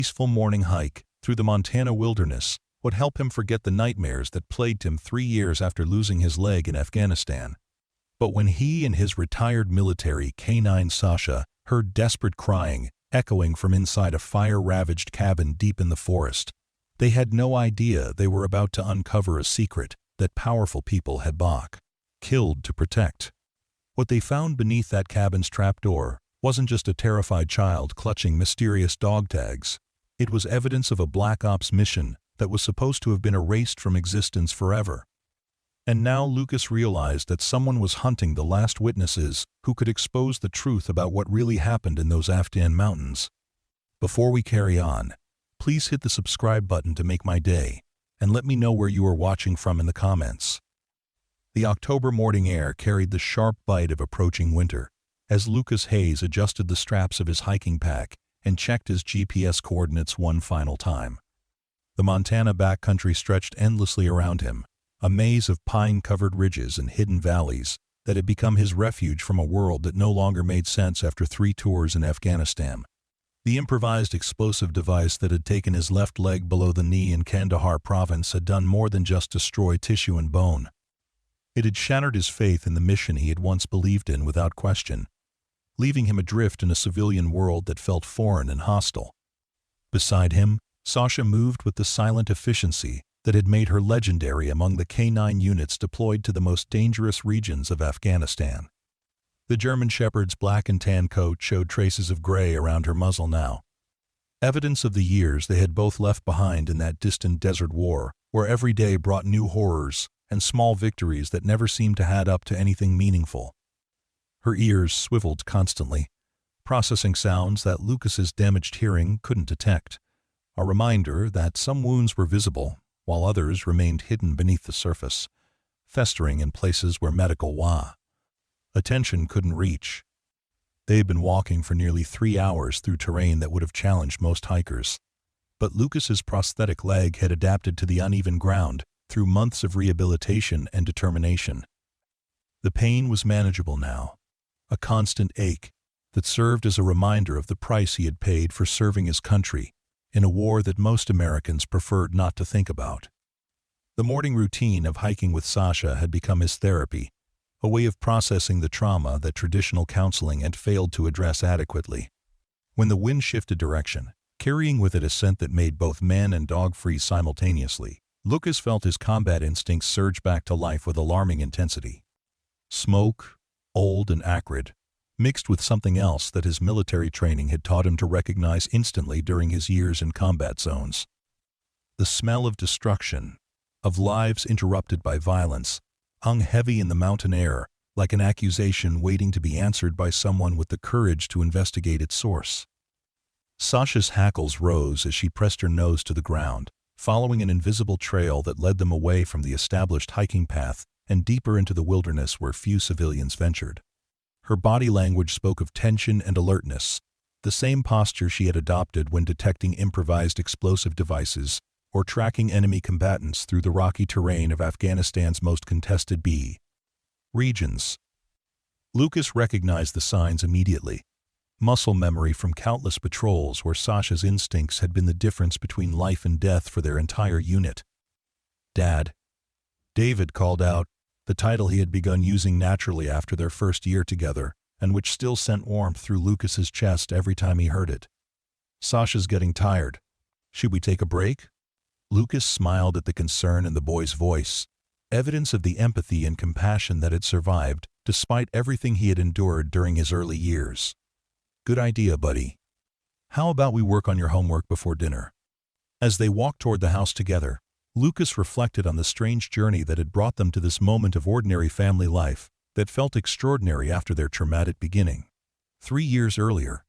peaceful morning hike through the Montana wilderness would help him forget the nightmares that plagued him 3 years after losing his leg in Afghanistan. But when he and his retired military canine Sasha heard desperate crying echoing from inside a fire-ravaged cabin deep in the forest, they had no idea they were about to uncover a secret that powerful people had killed to protect. What they found beneath that cabin's trapdoor wasn't just a terrified child clutching mysterious dog tags. It was evidence of a Black Ops mission that was supposed to have been erased from existence forever. And now Lucas realized that someone was hunting the last witnesses who could expose the truth about what really happened in those Afghan mountains. Before we carry on, please hit the subscribe button to make my day, and let me know where you are watching from in the comments. The October morning air carried the sharp bite of approaching winter, as Lucas Hayes adjusted the straps of his hiking pack and checked his GPS coordinates one final time. The Montana backcountry stretched endlessly around him, a maze of pine-covered ridges and hidden valleys that had become his refuge from a world that no longer made sense after 3 tours in Afghanistan. The improvised explosive device that had taken his left leg below the knee in Kandahar province had done more than just destroy tissue and bone. It had shattered his faith in the mission he had once believed in without question, leaving him adrift in a civilian world that felt foreign and hostile. Beside him, Sasha moved with the silent efficiency that had made her legendary among the K-9 units deployed to the most dangerous regions of Afghanistan. The German Shepherd's black and tan coat showed traces of gray around her muzzle now, evidence of the years they had both left behind in that distant desert war, where every day brought new horrors and small victories that never seemed to add up to anything meaningful. Her ears swiveled constantly, processing sounds that Lucas's damaged hearing couldn't detect, a reminder that some wounds were visible while others remained hidden beneath the surface, festering in places where medical attention couldn't reach. They had been walking for nearly 3 hours through terrain that would have challenged most hikers, but Lucas's prosthetic leg had adapted to the uneven ground through months of rehabilitation and determination. The pain was manageable now, a constant ache that served as a reminder of the price he had paid for serving his country in a war that most Americans preferred not to think about. The morning routine of hiking with Sasha had become his therapy, a way of processing the trauma that traditional counseling had failed to address adequately. When the wind shifted direction, carrying with it a scent that made both man and dog freeze simultaneously, Lucas felt his combat instincts surge back to life with alarming intensity. Smoke, old and acrid, mixed with something else that his military training had taught him to recognize instantly during his years in combat zones. The smell of destruction, of lives interrupted by violence, hung heavy in the mountain air like an accusation waiting to be answered by someone with the courage to investigate its source. Sasha's hackles rose as she pressed her nose to the ground, following an invisible trail that led them away from the established hiking path and deeper into the wilderness where few civilians ventured. Her body language spoke of tension and alertness, the same posture she had adopted when detecting improvised explosive devices or tracking enemy combatants through the rocky terrain of Afghanistan's most contested regions. Lucas recognized the signs immediately, muscle memory from countless patrols where Sasha's instincts had been the difference between life and death for their entire unit. "Dad," David called out, the title he had begun using naturally after their first year together, and which still sent warmth through Lucas's chest every time he heard it. "Sasha's getting tired. Should we take a break?" Lucas smiled at the concern in the boy's voice, evidence of the empathy and compassion that had survived despite everything he had endured during his early years. "Good idea, buddy. How about we work on your homework before dinner?" As they walked toward the house together, Lucas reflected on the strange journey that had brought them to this moment of ordinary family life that felt extraordinary after their traumatic beginning. 3 years earlier,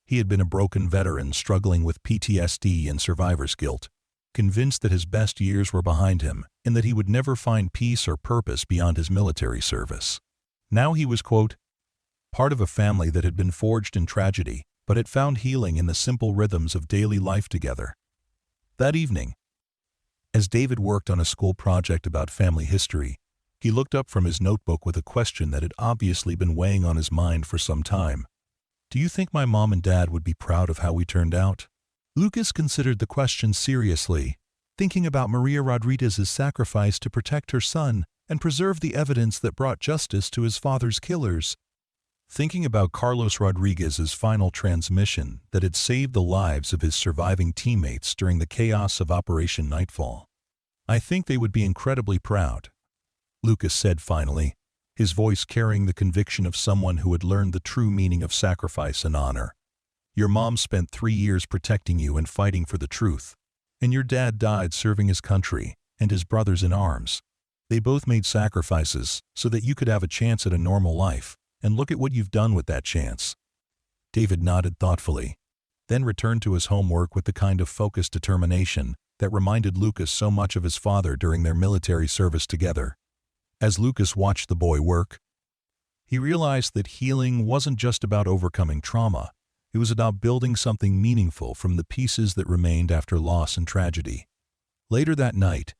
he had been a broken veteran struggling with PTSD and survivor's guilt, convinced that his best years were behind him and that he would never find peace or purpose beyond his military service. Now he was, quote, part of a family that had been forged in tragedy, but had found healing in the simple rhythms of daily life together. That evening, as David worked on a school project about family history, he looked up from his notebook with a question that had obviously been weighing on his mind for some time. "Do you think my mom and dad would be proud of how we turned out?" Lucas considered the question seriously, thinking about Maria Rodriguez's sacrifice to protect her son and preserve the evidence that brought justice to his father's killers. Thinking about Carlos Rodriguez's final transmission that had saved the lives of his surviving teammates during the chaos of Operation Nightfall. "I think they would be incredibly proud," Lucas said finally, his voice carrying the conviction of someone who had learned the true meaning of sacrifice and honor. "Your mom spent 3 years protecting you and fighting for the truth, and your dad died serving his country and his brothers in arms. They both made sacrifices so that you could have a chance at a normal life, and look at what you've done with that chance." David nodded thoughtfully, then returned to his homework with the kind of focused determination that reminded Lucas so much of his father during their military service together. As Lucas watched the boy work, he realized that healing wasn't just about overcoming trauma. It was about building something meaningful from the pieces that remained after loss and tragedy. Later that night,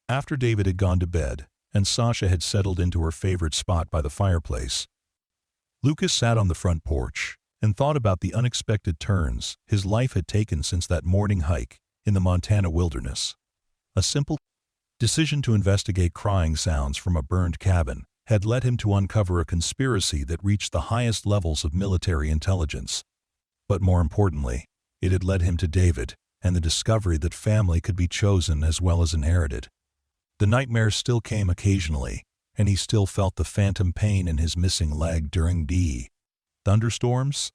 after David had gone to bed and Sasha had settled into her favorite spot by the fireplace, Lucas sat on the front porch and thought about the unexpected turns his life had taken since that morning hike in the Montana wilderness. A simple decision to investigate crying sounds from a burned cabin had led him to uncover a conspiracy that reached the highest levels of military intelligence. But more importantly, it had led him to David and the discovery that family could be chosen as well as inherited. The nightmares still came occasionally, and he still felt the phantom pain in his missing leg during the thunderstorms.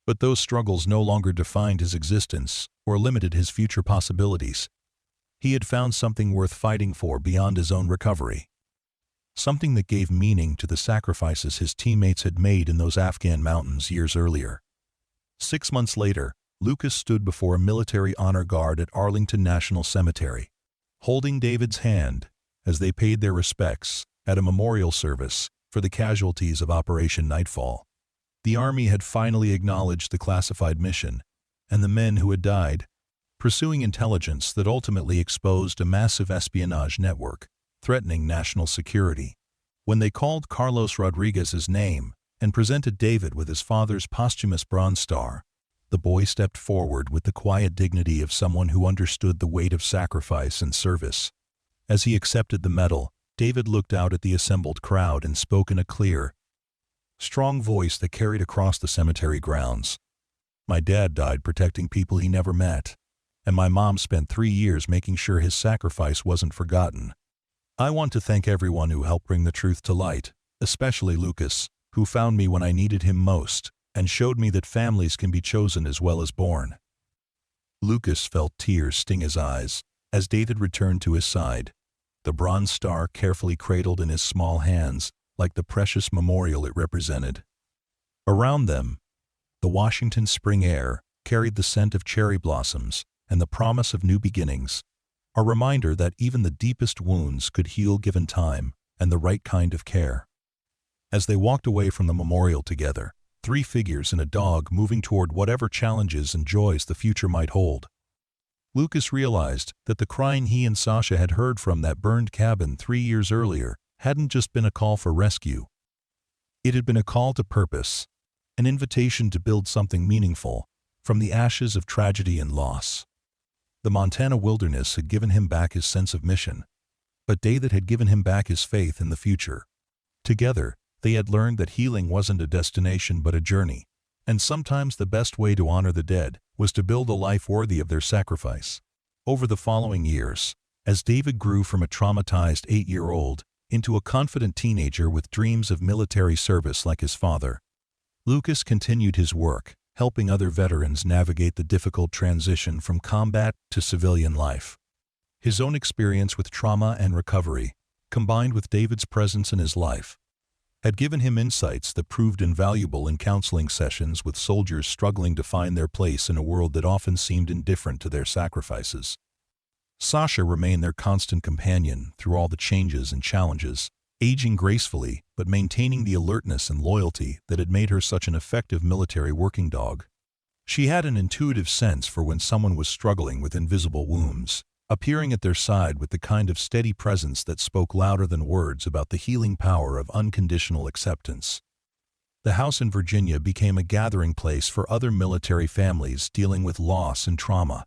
But those struggles no longer defined his existence or limited his future possibilities. He had found something worth fighting for beyond his own recovery. Something that gave meaning to the sacrifices his teammates had made in those Afghan mountains years earlier. 6 months later, Lucas stood before a military honor guard at Arlington National Cemetery, holding David's hand as they paid their respects at a memorial service for the casualties of Operation Nightfall. The Army had finally acknowledged the classified mission and the men who had died, pursuing intelligence that ultimately exposed a massive espionage network threatening national security. When they called Carlos Rodriguez's name and presented David with his father's posthumous Bronze Star, the boy stepped forward with the quiet dignity of someone who understood the weight of sacrifice and service. As he accepted the medal, David looked out at the assembled crowd and spoke in a clear, strong voice that carried across the cemetery grounds. "My dad died protecting people he never met, and my mom spent 3 years making sure his sacrifice wasn't forgotten. I want to thank everyone who helped bring the truth to light, especially Lucas, who found me when I needed him most and showed me that families can be chosen as well as born." Lucas felt tears sting his eyes as David returned to his side, the Bronze Star carefully cradled in his small hands like the precious memorial it represented. Around them, the Washington spring air carried the scent of cherry blossoms and the promise of new beginnings, a reminder that even the deepest wounds could heal given time and the right kind of care. As they walked away from the memorial together, 3 figures and a dog moving toward whatever challenges and joys the future might hold, Lucas realized that the crying he and Sasha had heard from that burned cabin 3 years earlier hadn't just been a call for rescue. It had been a call to purpose, an invitation to build something meaningful from the ashes of tragedy and loss. The Montana wilderness had given him back his sense of mission, but David had given him back his faith in the future. Together, they had learned that healing wasn't a destination but a journey, and sometimes the best way to honor the dead was to build a life worthy of their sacrifice. Over the following years, as David grew from a traumatized 8-year-old into a confident teenager with dreams of military service like his father, Lucas continued his work, helping other veterans navigate the difficult transition from combat to civilian life. His own experience with trauma and recovery, combined with David's presence in his life, had given him insights that proved invaluable in counseling sessions with soldiers struggling to find their place in a world that often seemed indifferent to their sacrifices. Sasha remained their constant companion through all the changes and challenges, aging gracefully but maintaining the alertness and loyalty that had made her such an effective military working dog. She had an intuitive sense for when someone was struggling with invisible wounds, appearing at their side with the kind of steady presence that spoke louder than words about the healing power of unconditional acceptance. The house in Virginia became a gathering place for other military families dealing with loss and trauma.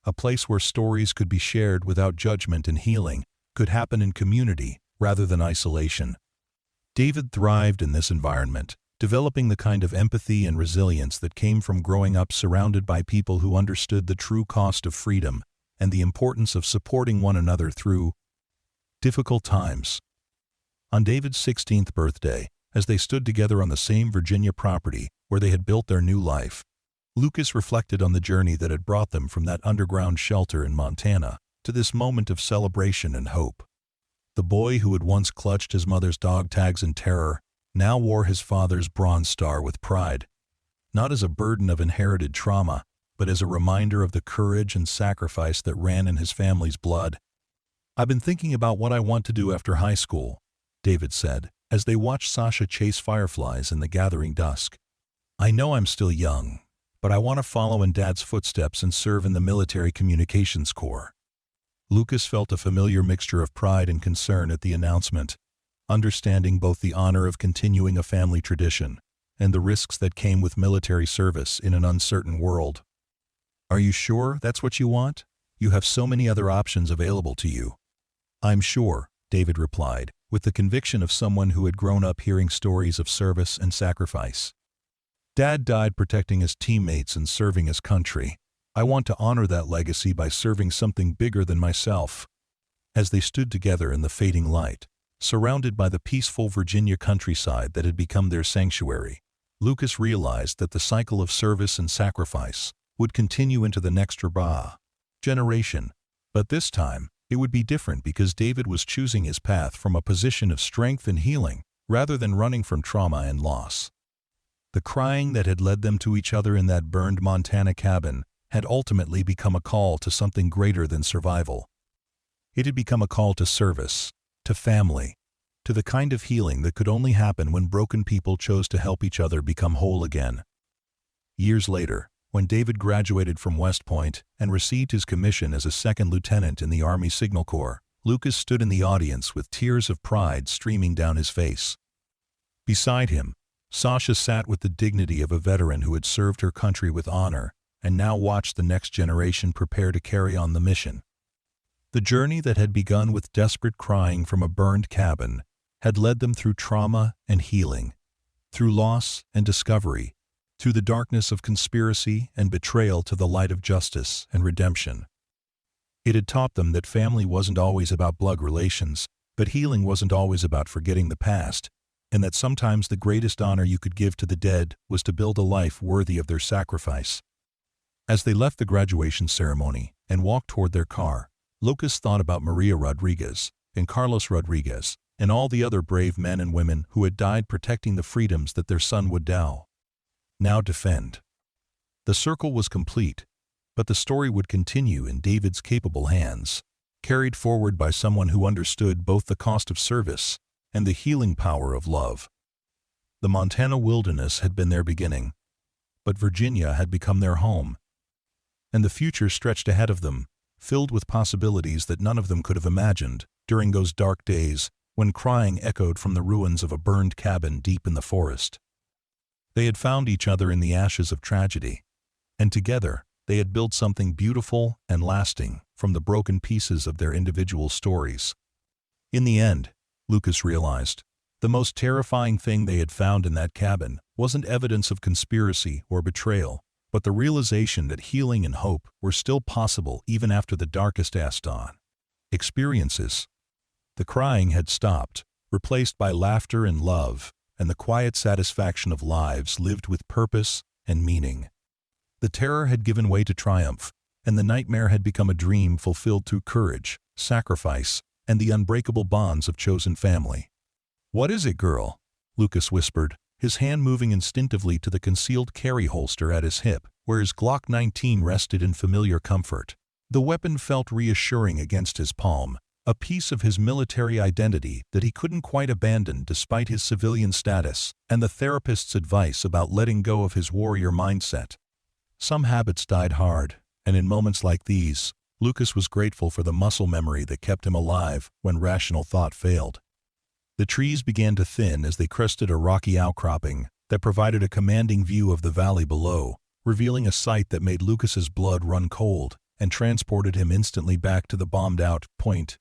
A place where stories could be shared without judgment and healing could happen in community rather than isolation. David thrived in this environment, developing the kind of empathy and resilience that came from growing up surrounded by people who understood the true cost of freedom and the importance of supporting one another through difficult times. On David's 16th birthday, as they stood together on the same Virginia property where they had built their new life, Lucas reflected on the journey that had brought them from that underground shelter in Montana to this moment of celebration and hope. The boy who had once clutched his mother's dog tags in terror now wore his father's Bronze Star with pride, not as a burden of inherited trauma, but as a reminder of the courage and sacrifice that ran in his family's blood. "I've been thinking about what I want to do after high school," David said, as they watched Sasha chase fireflies in the gathering dusk. "I know I'm still young, but I want to follow in Dad's footsteps and serve in the Military Communications Corps." Lucas felt a familiar mixture of pride and concern at the announcement, understanding both the honor of continuing a family tradition and the risks that came with military service in an uncertain world. "Are you sure that's what you want? You have so many other options available to you." "I'm sure," David replied, with the conviction of someone who had grown up hearing stories of service and sacrifice. "Dad died protecting his teammates and serving his country. I want to honor that legacy by serving something bigger than myself." As they stood together in the fading light, surrounded by the peaceful Virginia countryside that had become their sanctuary, Lucas realized that the cycle of service and sacrifice would continue into the next generation. But this time, it would be different because David was choosing his path from a position of strength and healing, rather than running from trauma and loss. The crying that had led them to each other in that burned Montana cabin had ultimately become a call to something greater than survival. It had become a call to service, to family, to the kind of healing that could only happen when broken people chose to help each other become whole again. Years later, when David graduated from West Point and received his commission as a second lieutenant in the Army Signal Corps, Lucas stood in the audience with tears of pride streaming down his face. Beside him, Sasha sat with the dignity of a veteran who had served her country with honor and now watched the next generation prepare to carry on the mission. The journey that had begun with desperate crying from a burned cabin had led them through trauma and healing, through loss and discovery, through the darkness of conspiracy and betrayal to the light of justice and redemption. It had taught them that family wasn't always about blood relations, but healing wasn't always about forgetting the past, and that sometimes the greatest honor you could give to the dead was to build a life worthy of their sacrifice. As they left the graduation ceremony and walked toward their car, Lucas thought about Maria Rodriguez and Carlos Rodriguez and all the other brave men and women who had died protecting the freedoms that their son would now defend. The circle was complete, but the story would continue in David's capable hands, carried forward by someone who understood both the cost of service and the healing power of love. The Montana wilderness had been their beginning, but Virginia had become their home, and the future stretched ahead of them, filled with possibilities that none of them could have imagined during those dark days when crying echoed from the ruins of a burned cabin deep in the forest. They had found each other in the ashes of tragedy, and together they had built something beautiful and lasting from the broken pieces of their individual stories. In the end, Lucas realized, the most terrifying thing they had found in that cabin wasn't evidence of conspiracy or betrayal, but the realization that healing and hope were still possible even after the darkest experiences. The crying had stopped, replaced by laughter and love, and the quiet satisfaction of lives lived with purpose and meaning. The terror had given way to triumph, and the nightmare had become a dream fulfilled through courage, sacrifice, and the unbreakable bonds of chosen family. "What is it, girl?" Lucas whispered, his hand moving instinctively to the concealed carry holster at his hip, where his Glock 19 rested in familiar comfort. The weapon felt reassuring against his palm, a piece of his military identity that he couldn't quite abandon despite his civilian status, and the therapist's advice about letting go of his warrior mindset. Some habits died hard, and in moments like these, Lucas was grateful for the muscle memory that kept him alive when rational thought failed. The trees began to thin as they crested a rocky outcropping, that provided a commanding view of the valley below, revealing a sight that made Lucas's blood run cold and transported him instantly back to the bombed-out point.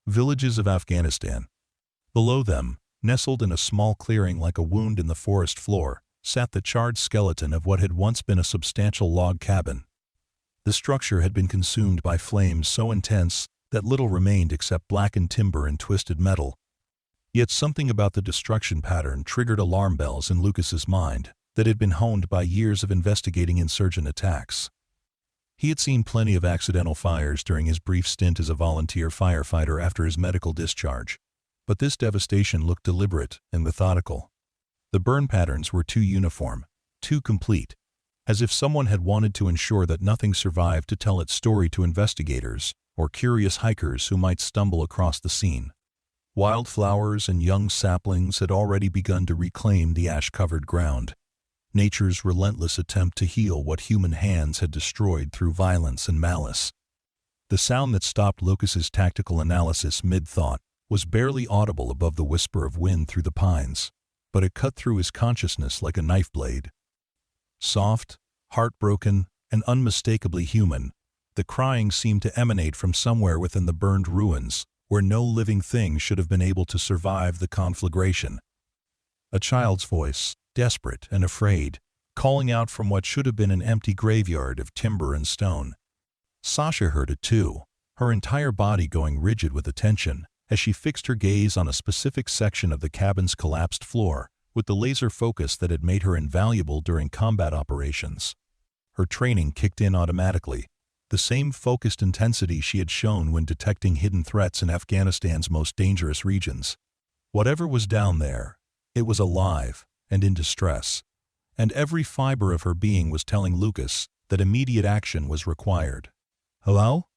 Villages of Afghanistan. Below them, nestled in a small clearing like a wound in the forest floor, sat the charred skeleton of what had once been a substantial log cabin. The structure had been consumed by flames so intense that little remained except blackened timber and twisted metal. Yet something about the destruction pattern triggered alarm bells in Lucas's mind that had been honed by years of investigating insurgent attacks. He had seen plenty of accidental fires during his brief stint as a volunteer firefighter after his medical discharge, but this devastation looked deliberate and methodical. The burn patterns were too uniform, too complete, as if someone had wanted to ensure that nothing survived to tell its story to investigators or curious hikers who might stumble across the scene. Wildflowers and young saplings had already begun to reclaim the ash-covered ground, nature's relentless attempt to heal what human hands had destroyed through violence and malice. The sound that stopped Lucas's tactical analysis mid-thought was barely audible above the whisper of wind through the pines, but it cut through his consciousness like a knife blade. Soft, heartbroken, and unmistakably human, the crying seemed to emanate from somewhere within the burned ruins, where no living thing should have been able to survive the conflagration. A child's voice, desperate and afraid, calling out from what should have been an empty graveyard of timber and stone. Sasha heard it too, her entire body going rigid with attention as she fixed her gaze on a specific section of the cabin's collapsed floor with the laser focus that had made her invaluable during combat operations. Her training kicked in automatically, the same focused intensity she had shown when detecting hidden threats in Afghanistan's most dangerous regions. Whatever was down there, it was alive and in distress, and every fiber of her being was telling Lucas that immediate action was required. "Hello?"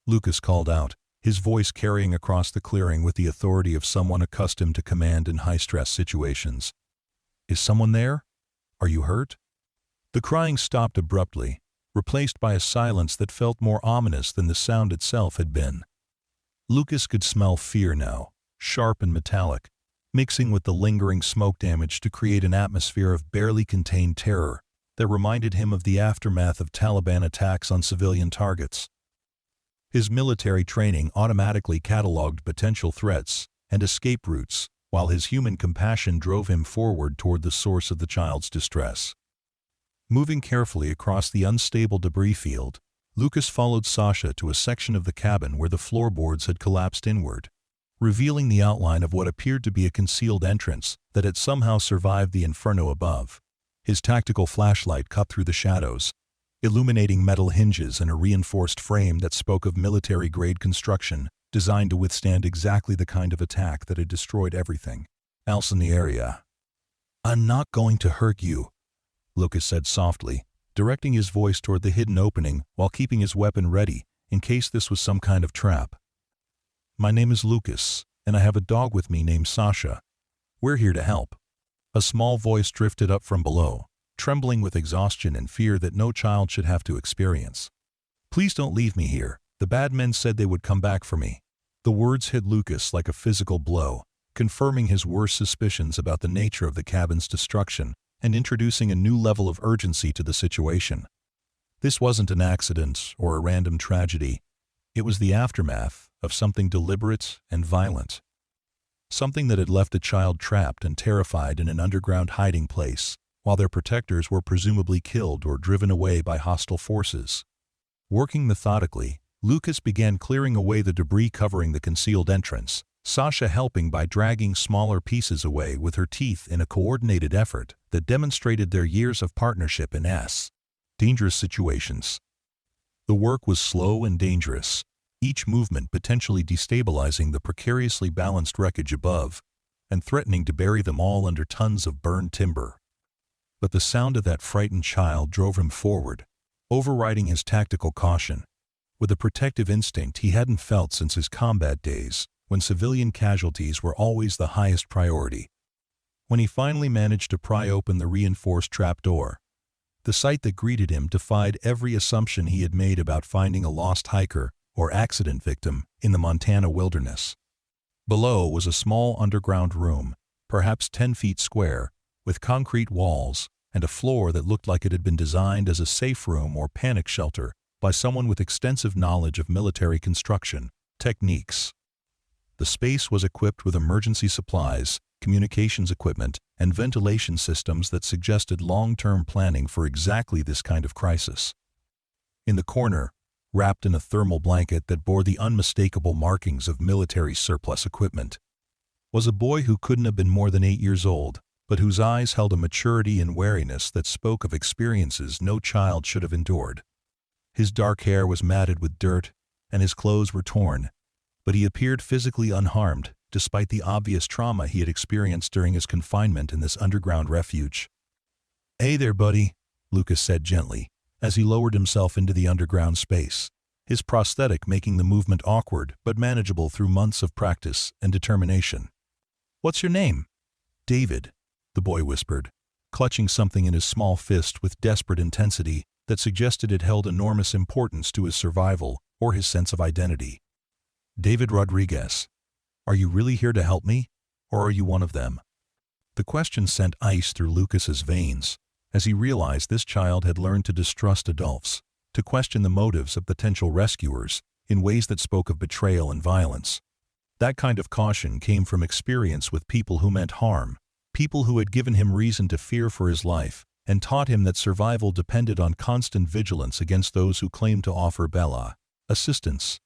Lucas called out, his voice carrying across the clearing with the authority of someone accustomed to command in high-stress situations. "Is someone there? Are you hurt?" The crying stopped abruptly, replaced by a silence that felt more ominous than the sound itself had been. Lucas could smell fear now, sharp and metallic, mixing with the lingering smoke damage to create an atmosphere of barely contained terror that reminded him of the aftermath of Taliban attacks on civilian targets. His military training automatically catalogued potential threats and escape routes, while his human compassion drove him forward toward the source of the child's distress. Moving carefully across the unstable debris field, Lucas followed Sasha to a section of the cabin where the floorboards had collapsed inward, revealing the outline of what appeared to be a concealed entrance that had somehow survived the inferno above. His tactical flashlight cut through the shadows, illuminating metal hinges and a reinforced frame that spoke of military-grade construction designed to withstand exactly the kind of attack that had destroyed everything else in the area. "I'm not going to hurt you," Lucas said softly, directing his voice toward the hidden opening while keeping his weapon ready in case this was some kind of trap. "My name is Lucas, and I have a dog with me named Sasha. We're here to help." A small voice drifted up from below, trembling with exhaustion and fear that no child should have to experience. "Please don't leave me here. The bad men said they would come back for me." The words hit Lucas like a physical blow, confirming his worst suspicions about the nature of the cabin's destruction and introducing a new level of urgency to the situation. This wasn't an accident or a random tragedy. It was the aftermath of something deliberate and violent. Something that had left a child trapped and terrified in an underground hiding place, while their protectors were presumably killed or driven away by hostile forces. Working methodically, Lucas began clearing away the debris covering the concealed entrance, Sasha helping by dragging smaller pieces away with her teeth in a coordinated effort that demonstrated their years of partnership in dangerous situations. The work was slow and dangerous, each movement potentially destabilizing the precariously balanced wreckage above and threatening to bury them all under tons of burned timber. But the sound of that frightened child drove him forward, overriding his tactical caution. With a protective instinct he hadn't felt since his combat days, when civilian casualties were always the highest priority. When he finally managed to pry open the reinforced trapdoor, the sight that greeted him defied every assumption he had made about finding a lost hiker or accident victim in the Montana wilderness. Below was a small underground room, perhaps 10 feet square, with concrete walls and a floor that looked like it had been designed as a safe room or panic shelter by someone with extensive knowledge of military construction techniques. The space was equipped with emergency supplies, communications equipment, and ventilation systems that suggested long-term planning for exactly this kind of crisis. In the corner, wrapped in a thermal blanket that bore the unmistakable markings of military surplus equipment, was a boy who couldn't have been more than 8 years old, but whose eyes held a maturity and wariness that spoke of experiences no child should have endured. His dark hair was matted with dirt, and his clothes were torn, but he appeared physically unharmed, despite the obvious trauma he had experienced during his confinement in this underground refuge. "Hey there, buddy," Lucas said gently, as he lowered himself into the underground space, his prosthetic making the movement awkward but manageable through months of practice and determination. "What's your name?" "David," the boy whispered, clutching something in his small fist with desperate intensity that suggested it held enormous importance to his survival or his sense of identity. "David Rodriguez. Are you really here to help me, or are you one of them?" The question sent ice through Lucas's veins, as he realized this child had learned to distrust adults, to question the motives of potential rescuers in ways that spoke of betrayal and violence. That kind of caution came from experience with people who meant harm, people who had given him reason to fear for his life, and taught him that survival depended on constant vigilance against those who claimed to offer assistance.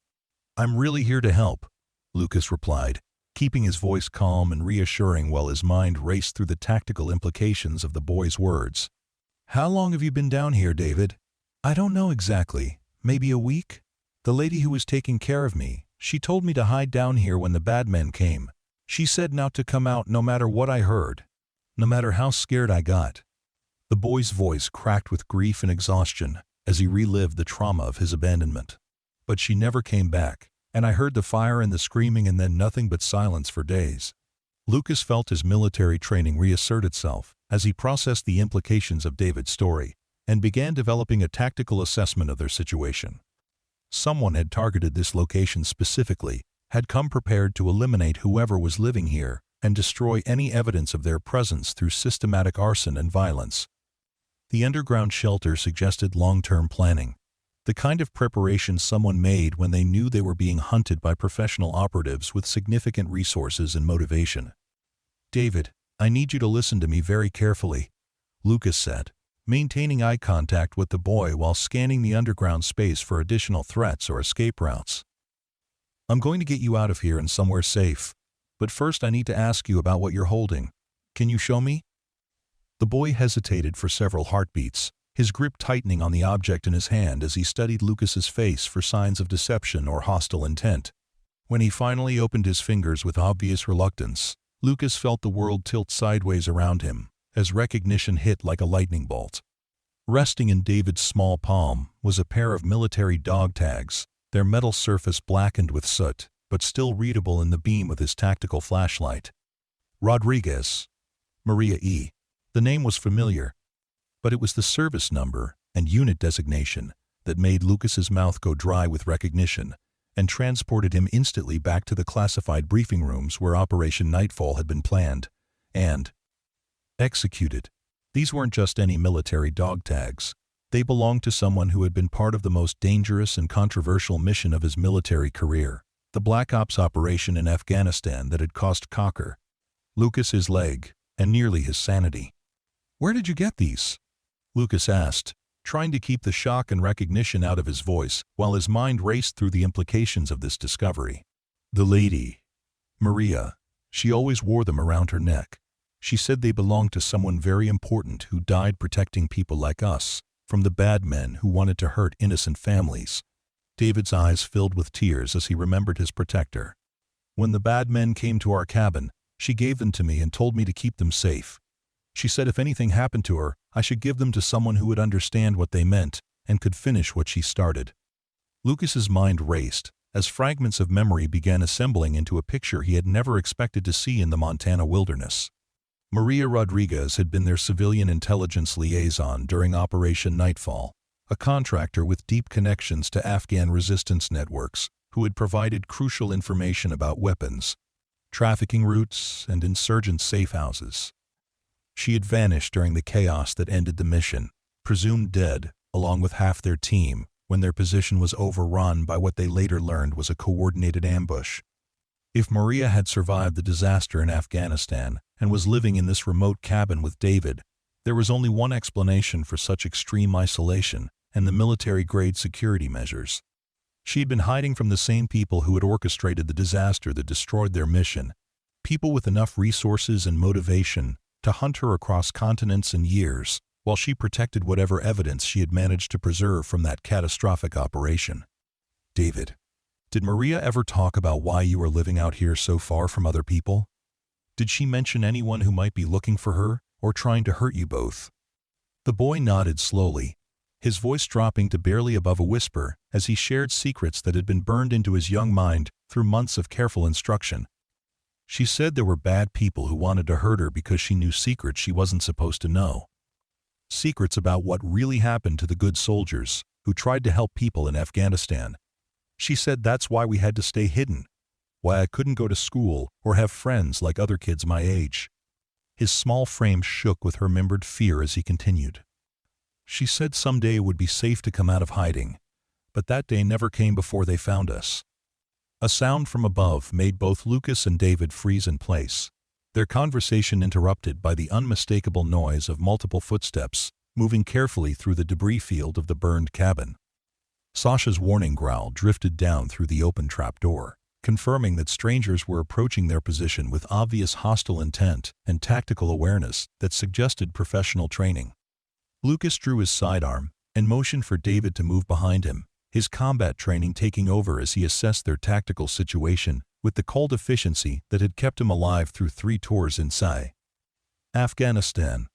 "I'm really here to help," Lucas replied, keeping his voice calm and reassuring while his mind raced through the tactical implications of the boy's words. "How long have you been down here, David?" "I don't know exactly. Maybe a week? The lady who was taking care of me, she told me to hide down here when the bad men came. She said not to come out no matter what I heard, no matter how scared I got." The boy's voice cracked with grief and exhaustion as he relived the trauma of his abandonment. "But she never came back, and I heard the fire and the screaming and then nothing but silence for days." Lucas felt his military training reassert itself as he processed the implications of David's story and began developing a tactical assessment of their situation. Someone had targeted this location specifically, had come prepared to eliminate whoever was living here and destroy any evidence of their presence through systematic arson and violence. The underground shelter suggested long-term planning, the kind of preparation someone made when they knew they were being hunted by professional operatives with significant resources and motivation. "David, I need you to listen to me very carefully," Lucas said, maintaining eye contact with the boy while scanning the underground space for additional threats or escape routes. "I'm going to get you out of here and somewhere safe, but first I need to ask you about what you're holding. Can you show me?" The boy hesitated for several heartbeats, his grip tightening on the object in his hand as he studied Lucas's face for signs of deception or hostile intent. When he finally opened his fingers with obvious reluctance, Lucas felt the world tilt sideways around him, as recognition hit like a lightning bolt. Resting in David's small palm was a pair of military dog tags, their metal surface blackened with soot, but still readable in the beam of his tactical flashlight. Rodriguez. Maria E. The name was familiar, but it was the service number and unit designation that made Lucas's mouth go dry with recognition and transported him instantly back to the classified briefing rooms where Operation Nightfall had been planned and executed. These weren't just any military dog tags. They belonged to someone who had been part of the most dangerous and controversial mission of his military career, the Black Ops operation in Afghanistan that had cost Cocker, Lucas his leg, and nearly his sanity. "Where did you get these?" Lucas asked, trying to keep the shock and recognition out of his voice while his mind raced through the implications of this discovery. "The lady, Maria, she always wore them around her neck. She said they belonged to someone very important who died protecting people like us from the bad men who wanted to hurt innocent families." David's eyes filled with tears as he remembered his protector. "When the bad men came to our cabin, she gave them to me and told me to keep them safe. She said if anything happened to her, I should give them to someone who would understand what they meant and could finish what she started." Lucas's mind raced as fragments of memory began assembling into a picture he had never expected to see in the Montana wilderness. Maria Rodriguez had been their civilian intelligence liaison during Operation Nightfall, a contractor with deep connections to Afghan resistance networks who had provided crucial information about weapons, trafficking routes, and insurgent safe houses. She had vanished during the chaos that ended the mission, presumed dead, along with half their team, when their position was overrun by what they later learned was a coordinated ambush. If Maria had survived the disaster in Afghanistan and was living in this remote cabin with David, there was only one explanation for such extreme isolation and the military-grade security measures. She had been hiding from the same people who had orchestrated the disaster that destroyed their mission, people with enough resources and motivation to hunt her across continents and years, while she protected whatever evidence she had managed to preserve from that catastrophic operation. David, did Maria ever talk about why you were living out here so far from other people? Did she mention anyone who might be looking for her or trying to hurt you both? The boy nodded slowly, his voice dropping to barely above a whisper as he shared secrets that had been burned into his young mind through months of careful instruction. She said there were bad people who wanted to hurt her because she knew secrets she wasn't supposed to know. Secrets about what really happened to the good soldiers who tried to help people in Afghanistan. She said that's why we had to stay hidden, why I couldn't go to school or have friends like other kids my age. His small frame shook with remembered fear as he continued. She said someday it would be safe to come out of hiding, but that day never came before they found us. A sound from above made both Lucas and David freeze in place, their conversation interrupted by the unmistakable noise of multiple footsteps moving carefully through the debris field of the burned cabin. Sasha's warning growl drifted down through the open trapdoor, confirming that strangers were approaching their position with obvious hostile intent and tactical awareness that suggested professional training. Lucas drew his sidearm and motioned for David to move behind him, his combat training taking over as he assessed their tactical situation with the cold efficiency that had kept him alive through 3 tours inside Afghanistan.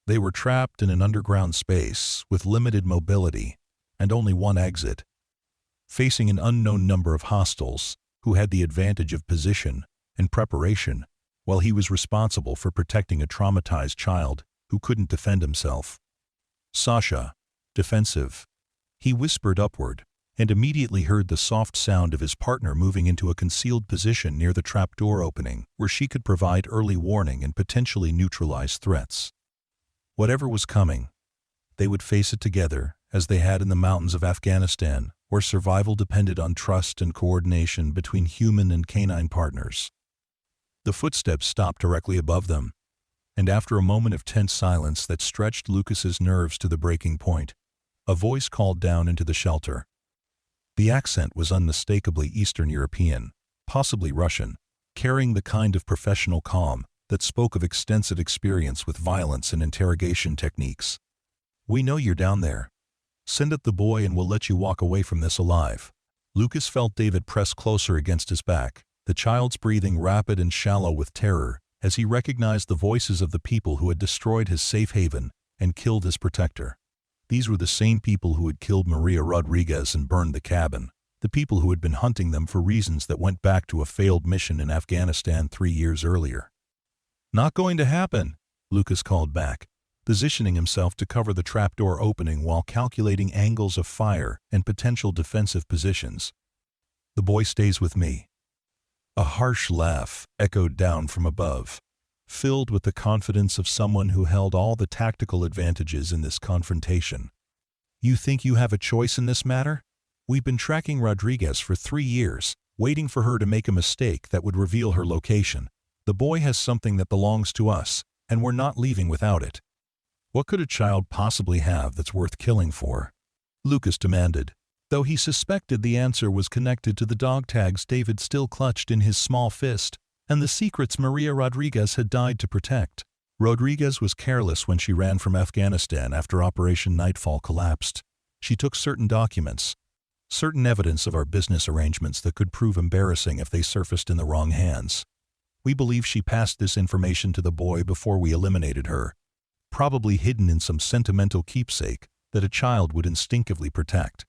They were trapped in an underground space with limited mobility and only one exit, facing an unknown number of hostiles who had the advantage of position and preparation, while he was responsible for protecting a traumatized child who couldn't defend himself. Sasha, defensive. He whispered upward, and immediately heard the soft sound of his partner moving into a concealed position near the trapdoor opening, where she could provide early warning and potentially neutralize threats. Whatever was coming, they would face it together, as they had in the mountains of Afghanistan, where survival depended on trust and coordination between human and canine partners. The footsteps stopped directly above them, and after a moment of tense silence that stretched Lucas's nerves to the breaking point, a voice called down into the shelter. The accent was unmistakably Eastern European, possibly Russian, carrying the kind of professional calm that spoke of extensive experience with violence and interrogation techniques. "We know you're down there. Send up the boy and we'll let you walk away from this alive." Lucas felt David press closer against his back, the child's breathing rapid and shallow with terror as he recognized the voices of the people who had destroyed his safe haven and killed his protector. These were the same people who had killed Maria Rodriguez and burned the cabin, the people who had been hunting them for reasons that went back to a failed mission in Afghanistan 3 years earlier. "Not going to happen," Lucas called back, positioning himself to cover the trapdoor opening while calculating angles of fire and potential defensive positions. "The boy stays with me." A harsh laugh echoed down from above, filled with the confidence of someone who held all the tactical advantages in this confrontation. "You think you have a choice in this matter? We've been tracking Rodriguez for 3 years, waiting for her to make a mistake that would reveal her location. The boy has something that belongs to us, and we're not leaving without it." "What could a child possibly have that's worth killing for?" Lucas demanded, though he suspected the answer was connected to the dog tags David still clutched in his small fist, and the secrets Maria Rodriguez had died to protect. Rodriguez was careless when she ran from Afghanistan after Operation Nightfall collapsed. She took certain documents, certain evidence of our business arrangements that could prove embarrassing if they surfaced in the wrong hands. We believe she passed this information to the boy before we eliminated her, probably hidden in some sentimental keepsake that a child would instinctively protect.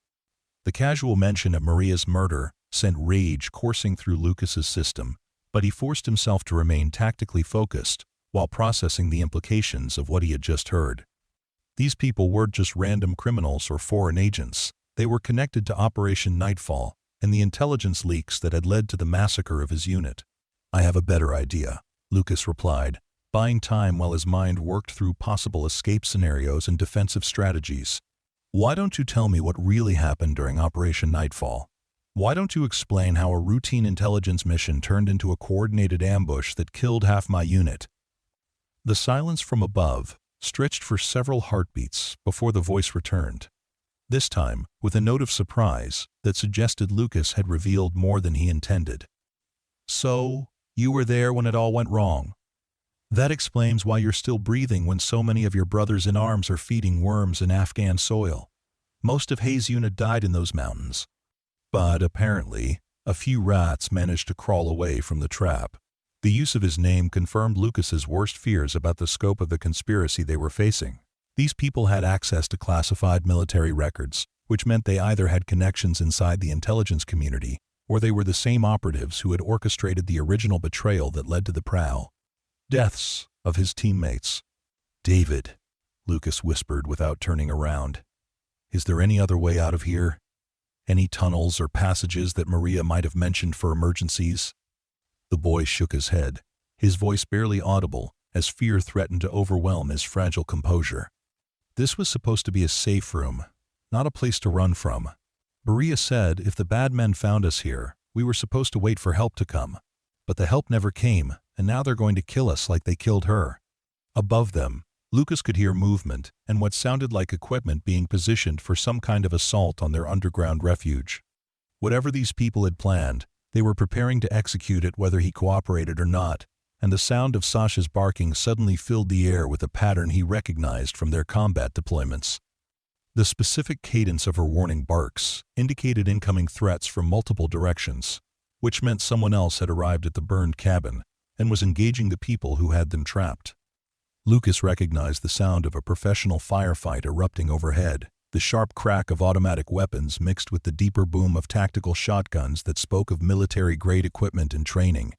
The casual mention of Maria's murder sent rage coursing through Lucas's system, but he forced himself to remain tactically focused while processing the implications of what he had just heard. These people weren't just random criminals or foreign agents. They were connected to Operation Nightfall and the intelligence leaks that had led to the massacre of his unit. "I have a better idea," Lucas replied, buying time while his mind worked through possible escape scenarios and defensive strategies. "Why don't you tell me what really happened during Operation Nightfall? Why don't you explain how a routine intelligence mission turned into a coordinated ambush that killed half my unit?" The silence from above stretched for several heartbeats before the voice returned, this time with a note of surprise that suggested Lucas had revealed more than he intended. "So, you were there when it all went wrong. That explains why you're still breathing when so many of your brothers in arms are feeding worms in Afghan soil. Most of Hayes' unit died in those mountains. But apparently, a few rats managed to crawl away from the trap." The use of his name confirmed Lucas's worst fears about the scope of the conspiracy they were facing. These people had access to classified military records, which meant they either had connections inside the intelligence community, or they were the same operatives who had orchestrated the original betrayal that led to the deaths of his teammates. "David," Lucas whispered without turning around, "is there any other way out of here? Any tunnels or passages that Maria might have mentioned for emergencies?" The boy shook his head, his voice barely audible as fear threatened to overwhelm his fragile composure. "This was supposed to be a safe room, not a place to run from. Maria said if the bad men found us here, we were supposed to wait for help to come. But the help never came, and now they're going to kill us like they killed her." Above them, Lucas could hear movement and what sounded like equipment being positioned for some kind of assault on their underground refuge. Whatever these people had planned, they were preparing to execute it whether he cooperated or not, and the sound of Sasha's barking suddenly filled the air with a pattern he recognized from their combat deployments. The specific cadence of her warning barks indicated incoming threats from multiple directions, which meant someone else had arrived at the burned cabin and was engaging the people who had them trapped. Lucas recognized the sound of a professional firefight erupting overhead, the sharp crack of automatic weapons mixed with the deeper boom of tactical shotguns that spoke of military-grade equipment and training.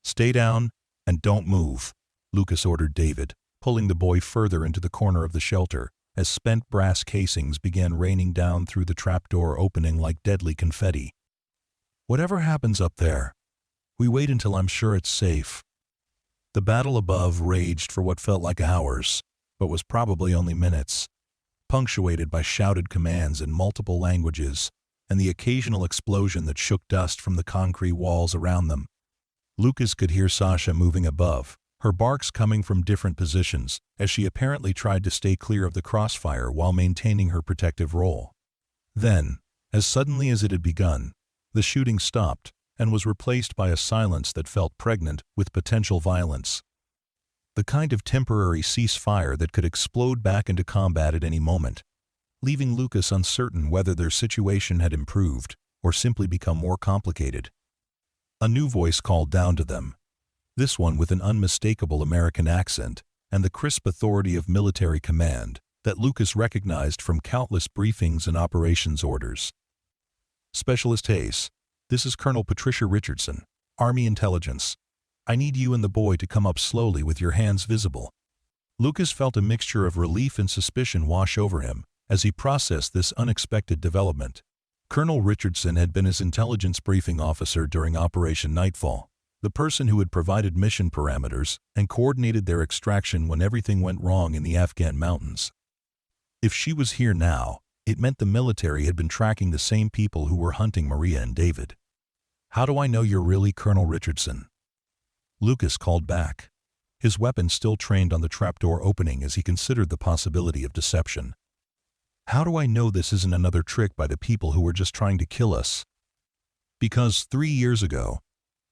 "Stay down and don't move," Lucas ordered David, pulling the boy further into the corner of the shelter as spent brass casings began raining down through the trapdoor opening like deadly confetti. "Whatever happens up there, we wait until I'm sure it's safe." The battle above raged for what felt like hours, but was probably only minutes, punctuated by shouted commands in multiple languages and the occasional explosion that shook dust from the concrete walls around them. Lucas could hear Sasha moving above, her barks coming from different positions as she apparently tried to stay clear of the crossfire while maintaining her protective role. Then, as suddenly as it had begun, the shooting stopped and was replaced by a silence that felt pregnant with potential violence. The kind of temporary ceasefire that could explode back into combat at any moment, leaving Lucas uncertain whether their situation had improved or simply become more complicated. A new voice called down to them, this one with an unmistakable American accent and the crisp authority of military command that Lucas recognized from countless briefings and operations orders. "Specialist Hayes, this is Colonel Patricia Richardson, Army Intelligence. I need you and the boy to come up slowly with your hands visible." Lucas felt a mixture of relief and suspicion wash over him as he processed this unexpected development. Colonel Richardson had been his intelligence briefing officer during Operation Nightfall, the person who had provided mission parameters and coordinated their extraction when everything went wrong in the Afghan mountains. If she was here now, it meant the military had been tracking the same people who were hunting Maria and David. "How do I know you're really Colonel Richardson?" Lucas called back, his weapon still trained on the trapdoor opening as he considered the possibility of deception. "How do I know this isn't another trick by the people who were just trying to kill us? Because 3 years ago,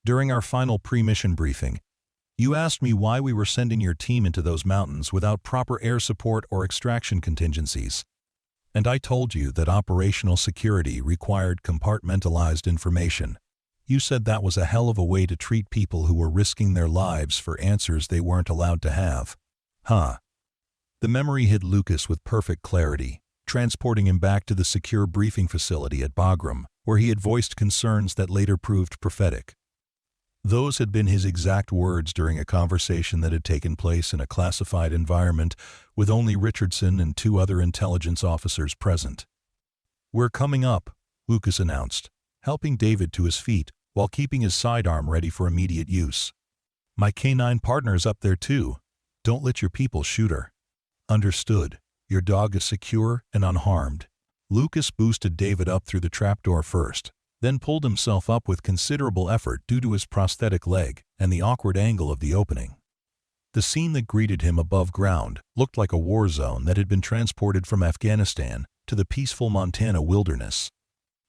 during our final pre-mission briefing, you asked me why we were sending your team into those mountains without proper air support or extraction contingencies. And I told you that operational security required compartmentalized information. You said that was a hell of a way to treat people who were risking their lives for answers they weren't allowed to have." Huh. The memory hit Lucas with perfect clarity, transporting him back to the secure briefing facility at Bagram, where he had voiced concerns that later proved prophetic. Those had been his exact words during a conversation that had taken place in a classified environment with only Richardson and 2 other intelligence officers present. "We're coming up," Lucas announced, helping David to his feet while keeping his sidearm ready for immediate use. My canine partner's up there too. Don't let your people shoot her. Understood. Your dog is secure and unharmed. Lucas boosted David up through the trapdoor first, then pulled himself up with considerable effort due to his prosthetic leg and the awkward angle of the opening. The scene that greeted him above ground looked like a war zone that had been transported from Afghanistan to the peaceful Montana wilderness.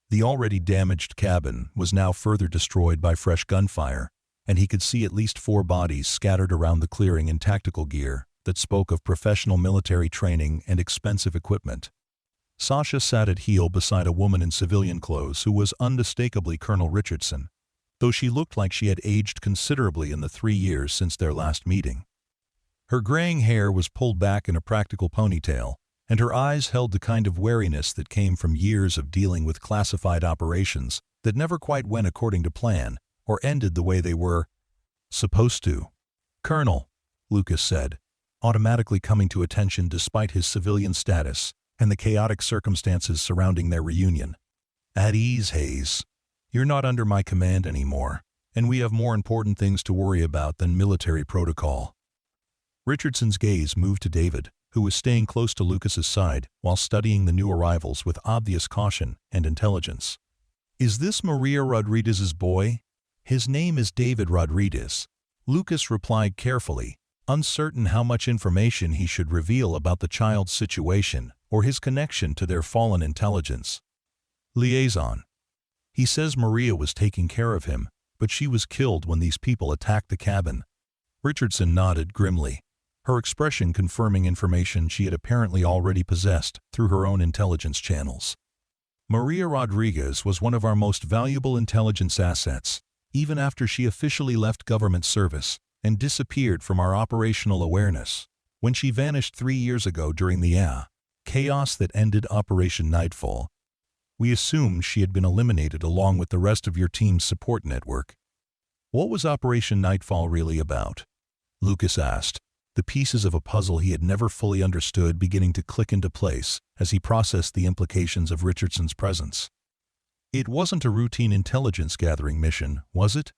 The already damaged cabin was now further destroyed by fresh gunfire, and he could see at least 4 bodies scattered around the clearing in tactical gear that spoke of professional military training and expensive equipment. Sasha sat at heel beside a woman in civilian clothes who was unmistakably Colonel Richardson, though she looked like she had aged considerably in the 3 years since their last meeting. Her graying hair was pulled back in a practical ponytail, and her eyes held the kind of wariness that came from years of dealing with classified operations that never quite went according to plan or ended the way they were supposed to. "Colonel," Lucas said, automatically coming to attention despite his civilian status and the chaotic circumstances surrounding their reunion. "At ease, Hayes. You're not under my command anymore, and we have more important things to worry about than military protocol." Richardson's gaze moved to David, who was staying close to Lucas's side while studying the new arrivals with obvious caution and intelligence. "Is this Maria Rodriguez's boy?" "His name is David Rodriguez," Lucas replied carefully, uncertain how much information he should reveal about the child's situation or his connection to their fallen intelligence liaison. "He says Maria was taking care of him, but she was killed when these people attacked the cabin." Richardson nodded grimly, her expression confirming information she had apparently already possessed through her own intelligence channels. "Maria Rodriguez was one of our most valuable intelligence assets, even after she officially left government service and disappeared from our operational awareness. When she vanished 3 years ago during the chaos that ended Operation Nightfall, we assumed she had been eliminated along with the rest of your team's support network." "What was Operation Nightfall really about?" Lucas asked, the pieces of a puzzle he had never fully understood beginning to click into place as he processed the implications of Richardson's presence. "It wasn't a routine intelligence gathering mission, was it?"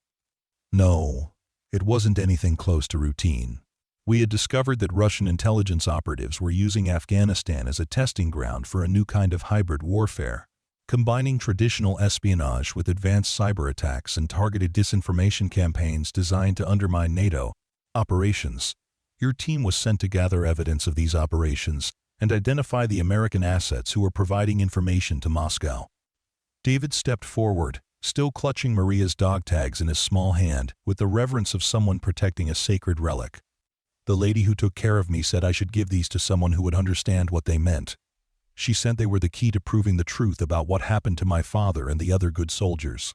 "No, it wasn't anything close to routine. We had discovered that Russian intelligence operatives were using Afghanistan as a testing ground for a new kind of hybrid warfare, combining traditional espionage with advanced cyber attacks and targeted disinformation campaigns designed to undermine NATO operations. Your team was sent to gather evidence of these operations and identify the American assets who were providing information to Moscow." David stepped forward, still clutching Maria's dog tags in his small hand with the reverence of someone protecting a sacred relic. "The lady who took care of me said I should give these to someone who would understand what they meant. She said they were the key to proving the truth about what happened to my father and the other good soldiers."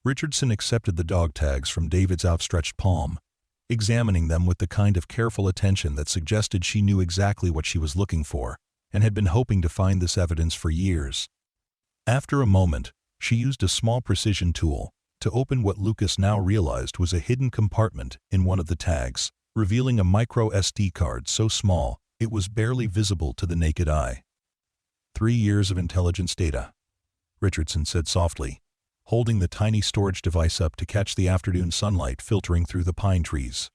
Richardson accepted the dog tags from David's outstretched palm, examining them with the kind of careful attention that suggested she knew exactly what she was looking for and had been hoping to find this evidence for years. After a moment, she used a small precision tool to open what Lucas now realized was a hidden compartment in one of the tags, revealing a micro SD card so small it was barely visible to the naked eye. 3 years of intelligence data," Richardson said softly, holding the tiny storage device up to catch the afternoon sunlight filtering through the pine trees.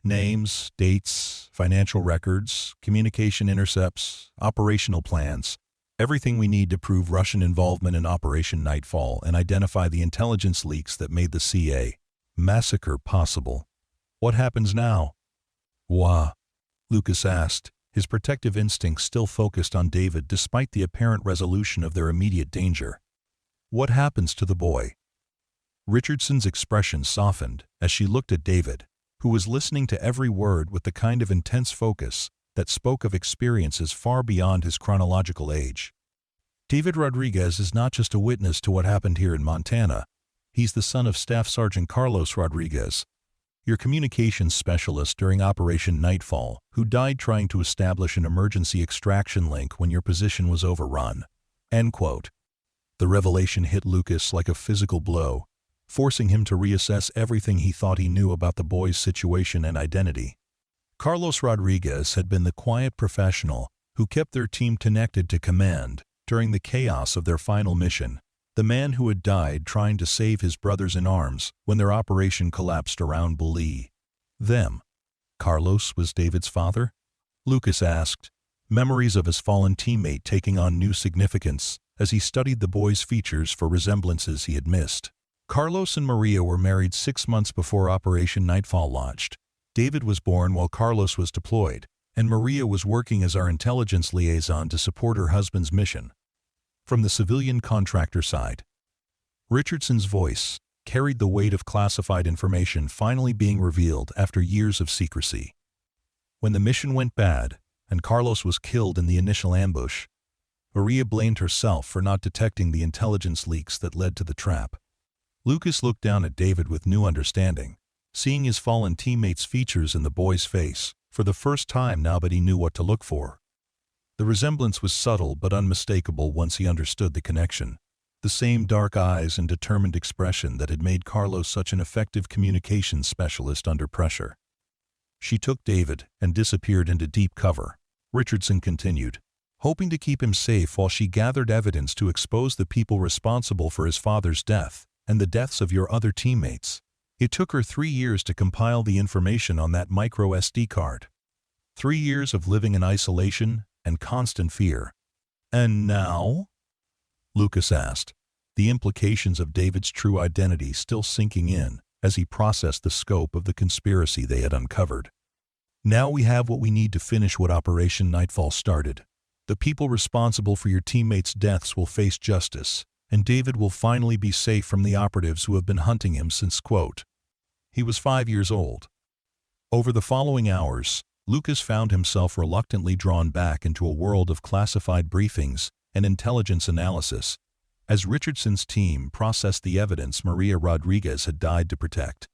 "Names, dates, financial records, communication intercepts, operational plans. Everything we need to prove Russian involvement in Operation Nightfall and identify the intelligence leaks that made the CA massacre possible. What happens now?" "Wah?" Lucas asked, his protective instincts still focused on David despite the apparent resolution of their immediate danger. "What happens to the boy?" Richardson's expression softened as she looked at David, who was listening to every word with the kind of intense focus that spoke of experiences far beyond his chronological age. "David Rodriguez is not just a witness to what happened here in Montana. He's the son of Staff Sergeant Carlos Rodriguez, your communications specialist during Operation Nightfall, who died trying to establish an emergency extraction link when your position was overrun." End quote. The revelation hit Lucas like a physical blow, forcing him to reassess everything he thought he knew about the boy's situation and identity. Carlos Rodriguez had been the quiet professional who kept their team connected to command during the chaos of their final mission, the man who had died trying to save his brothers in arms when their operation collapsed around Bali. Them. Carlos was David's father? Lucas asked, memories of his fallen teammate taking on new significance as he studied the boy's features for resemblances he had missed. Carlos and Maria were married 6 months before Operation Nightfall launched. David was born while Carlos was deployed, and Maria was working as our intelligence liaison to support her husband's mission. From the civilian contractor side, Richardson's voice carried the weight of classified information finally being revealed after years of secrecy. When the mission went bad, and Carlos was killed in the initial ambush, Maria blamed herself for not detecting the intelligence leaks that led to the trap. Lucas looked down at David with new understanding, seeing his fallen teammate's features in the boy's face for the first time now that he knew what to look for. The resemblance was subtle but unmistakable once he understood the connection. The same dark eyes and determined expression that had made Carlos such an effective communications specialist under pressure. She took David and disappeared into deep cover. Richardson continued, hoping to keep him safe while she gathered evidence to expose the people responsible for his father's death and the deaths of your other teammates. It took her 3 years to compile the information on that micro SD card. 3 years of living in isolation and constant fear. And now? Lucas asked, the implications of David's true identity still sinking in as he processed the scope of the conspiracy they had uncovered. Now we have what we need to finish what Operation Nightfall started. The people responsible for your teammates' deaths will face justice, and David will finally be safe from the operatives who have been hunting him since, quote, he was 5 years old. Over the following hours, Lucas found himself reluctantly drawn back into a world of classified briefings and intelligence analysis, as Richardson's team processed the evidence Maria Rodriguez had died to protect.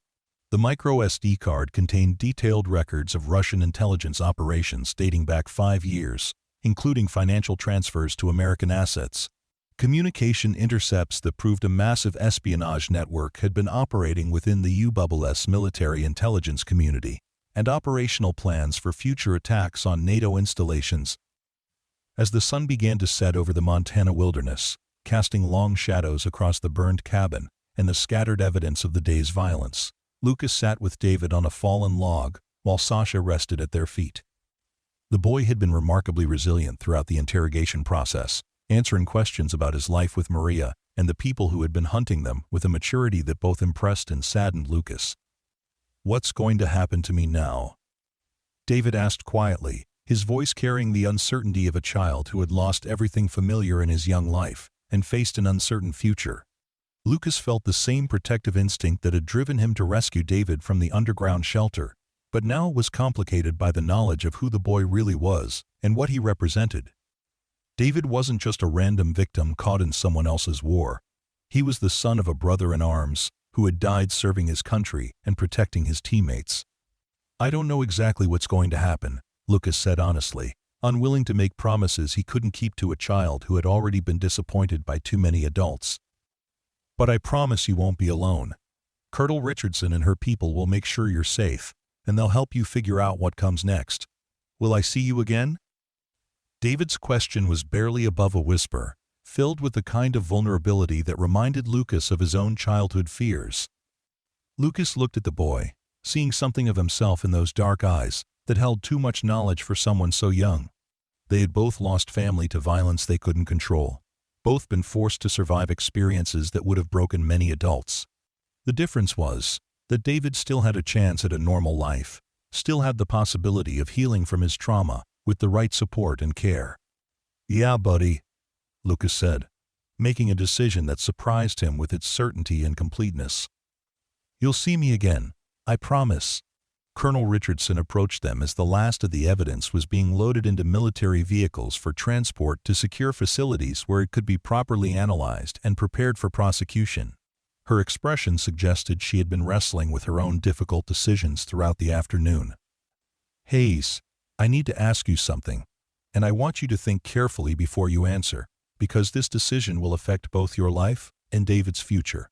The micro SD card contained detailed records of Russian intelligence operations dating back 5 years, including financial transfers to American assets, communication intercepts that proved a massive espionage network had been operating within the USS military intelligence community, and operational plans for future attacks on NATO installations. As the sun began to set over the Montana wilderness, casting long shadows across the burned cabin and the scattered evidence of the day's violence, Lucas sat with David on a fallen log while Sasha rested at their feet. The boy had been remarkably resilient throughout the interrogation process, answering questions about his life with Maria and the people who had been hunting them with a maturity that both impressed and saddened Lucas. What's going to happen to me now? David asked quietly, his voice carrying the uncertainty of a child who had lost everything familiar in his young life and faced an uncertain future. Lucas felt the same protective instinct that had driven him to rescue David from the underground shelter, but now it was complicated by the knowledge of who the boy really was and what he represented. David wasn't just a random victim caught in someone else's war. He was the son of a brother in arms who had died serving his country and protecting his teammates. I don't know exactly what's going to happen, Lucas said honestly, unwilling to make promises he couldn't keep to a child who had already been disappointed by too many adults. But I promise you won't be alone. Colonel Richardson and her people will make sure you're safe, and they'll help you figure out what comes next. Will I see you again? David's question was barely above a whisper, filled with the kind of vulnerability that reminded Lucas of his own childhood fears. Lucas looked at the boy, seeing something of himself in those dark eyes that held too much knowledge for someone so young. They had both lost family to violence they couldn't control, both been forced to survive experiences that would have broken many adults. The difference was that David still had a chance at a normal life, still had the possibility of healing from his trauma with the right support and care. Yeah, buddy, Lucas said, making a decision that surprised him with its certainty and completeness. You'll see me again, I promise. Colonel Richardson approached them as the last of the evidence was being loaded into military vehicles for transport to secure facilities where it could be properly analyzed and prepared for prosecution. Her expression suggested she had been wrestling with her own difficult decisions throughout the afternoon. Hayes, I need to ask you something, and I want you to think carefully before you answer, because this decision will affect both your life and David's future.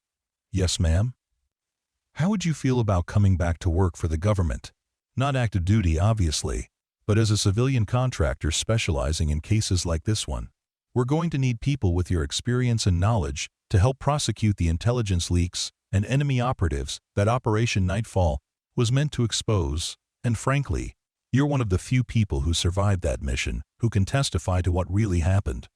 Yes, ma'am? How would you feel about coming back to work for the government? Not active duty, obviously, but as a civilian contractor specializing in cases like this one. We're going to need people with your experience and knowledge to help prosecute the intelligence leaks and enemy operatives that Operation Nightfall was meant to expose, and frankly, you're one of the few people who survived that mission who can testify to what really happened.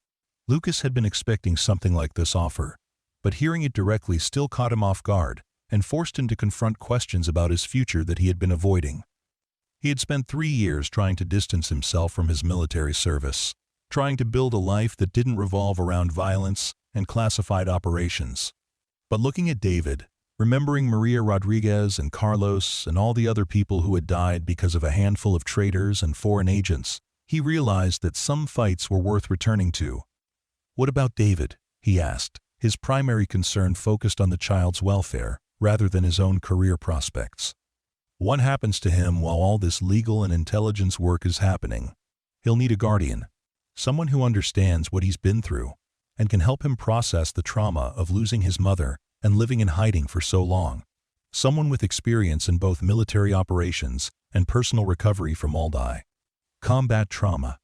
Lucas had been expecting something like this offer, but hearing it directly still caught him off guard and forced him to confront questions about his future that he had been avoiding. He had spent 3 years trying to distance himself from his military service, trying to build a life that didn't revolve around violence and classified operations. But looking at David, remembering Maria Rodriguez and Carlos and all the other people who had died because of a handful of traitors and foreign agents, he realized that some fights were worth returning to. "What about David?" he asked, his primary concern focused on the child's welfare rather than his own career prospects. "What happens to him while all this legal and intelligence work is happening? He'll need a guardian, someone who understands what he's been through and can help him process the trauma of losing his mother and living in hiding for so long. Someone with experience in both military operations and personal recovery from all-die combat trauma."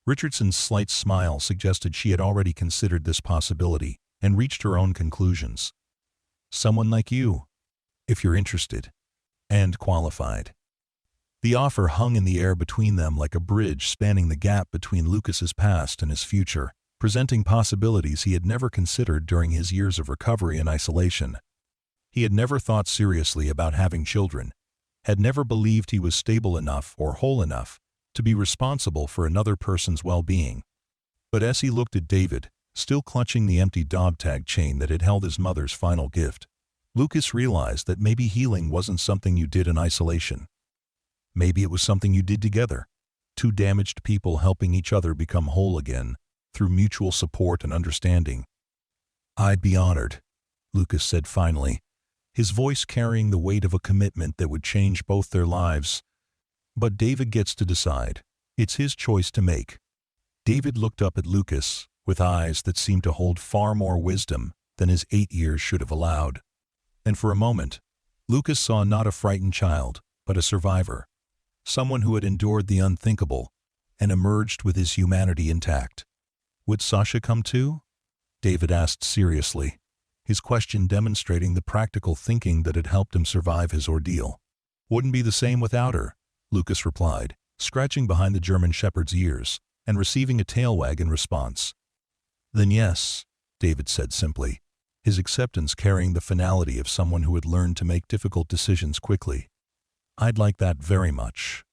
Richardson's slight smile suggested she had already considered this possibility and reached her own conclusions. "Someone like you, if you're interested and qualified." The offer hung in the air between them like a bridge spanning the gap between Lucas's past and his future, presenting possibilities he had never considered during his years of recovery and isolation. He had never thought seriously about having children, had never believed he was stable enough or whole enough to be responsible for another person's well-being. But as he looked at David, still clutching the empty dog tag chain that had held his mother's final gift, Lucas realized that maybe healing wasn't something you did in isolation. Maybe it was something you did together, two damaged people helping each other become whole again through mutual support and understanding. "I'd be honored," Lucas said finally, his voice carrying the weight of a commitment that would change both their lives. "But David gets to decide. It's his choice to make." David looked up at Lucas with eyes that seemed to hold far more wisdom than his 8 years should have allowed. And for a moment, Lucas saw not a frightened child, but a survivor, someone who had endured the unthinkable and emerged with his humanity intact. "Would Sasha come too?" David asked seriously, his question demonstrating the practical thinking that had helped him survive his ordeal. "Wouldn't be the same without her," Lucas replied, scratching behind the German shepherd's ears and receiving a tail wag in response. "Then yes," David said simply, his acceptance carrying the finality of someone who had learned to make difficult decisions quickly. "I'd like that very much."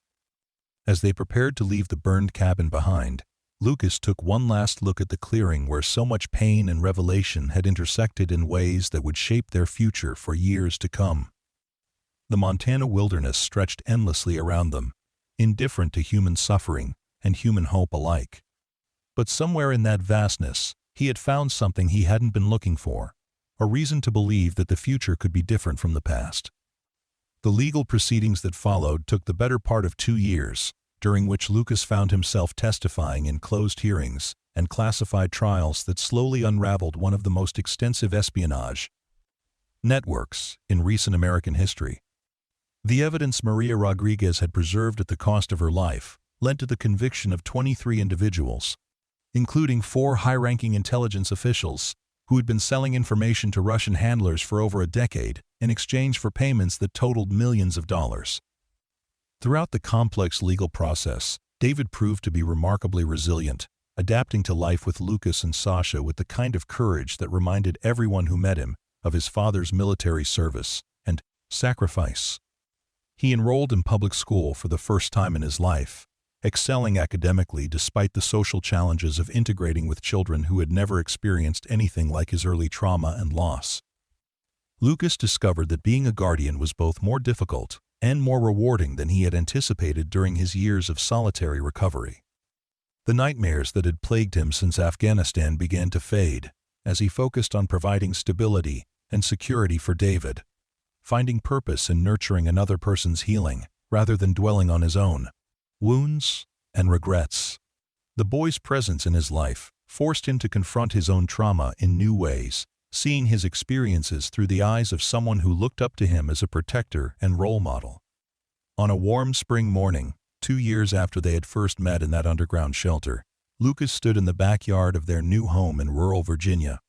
As they prepared to leave the burned cabin behind, Lucas took one last look at the clearing where so much pain and revelation had intersected in ways that would shape their future for years to come. The Montana wilderness stretched endlessly around them, indifferent to human suffering and human hope alike. But somewhere in that vastness, he had found something he hadn't been looking for, a reason to believe that the future could be different from the past. The legal proceedings that followed took the better part of 2 years, during which Lucas found himself testifying in closed hearings and classified trials that slowly unraveled one of the most extensive espionage networks in recent American history. The evidence Maria Rodriguez had preserved at the cost of her life led to the conviction of 23 individuals, including 4 high-ranking intelligence officials who had been selling information to Russian handlers for over a decade in exchange for payments that totaled millions of dollars. Throughout the complex legal process, David proved to be remarkably resilient, adapting to life with Lucas and Sasha with the kind of courage that reminded everyone who met him of his father's military service and sacrifice. He enrolled in public school for the first time in his life, excelling academically despite the social challenges of integrating with children who had never experienced anything like his early trauma and loss. Lucas discovered that being a guardian was both more difficult and more rewarding than he had anticipated during his years of solitary recovery. The nightmares that had plagued him since Afghanistan began to fade as he focused on providing stability and security for David, finding purpose in nurturing another person's healing rather than dwelling on his own wounds and regrets. The boy's presence in his life forced him to confront his own trauma in new ways, seeing his experiences through the eyes of someone who looked up to him as a protector and role model. On a warm spring morning, 2 years after they had first met in that underground shelter, Lucas stood in the backyard of their new home in rural Virginia.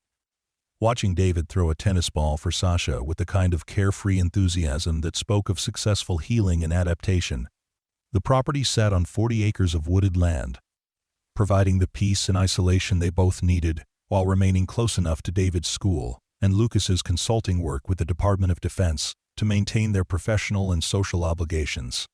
watching David throw a tennis ball for Sasha with the kind of carefree enthusiasm that spoke of successful healing and adaptation. The property sat on 40 acres of wooded land, providing the peace and isolation they both needed, while remaining close enough to David's school and Lucas's consulting work with the Department of Defense to maintain their professional and social obligations.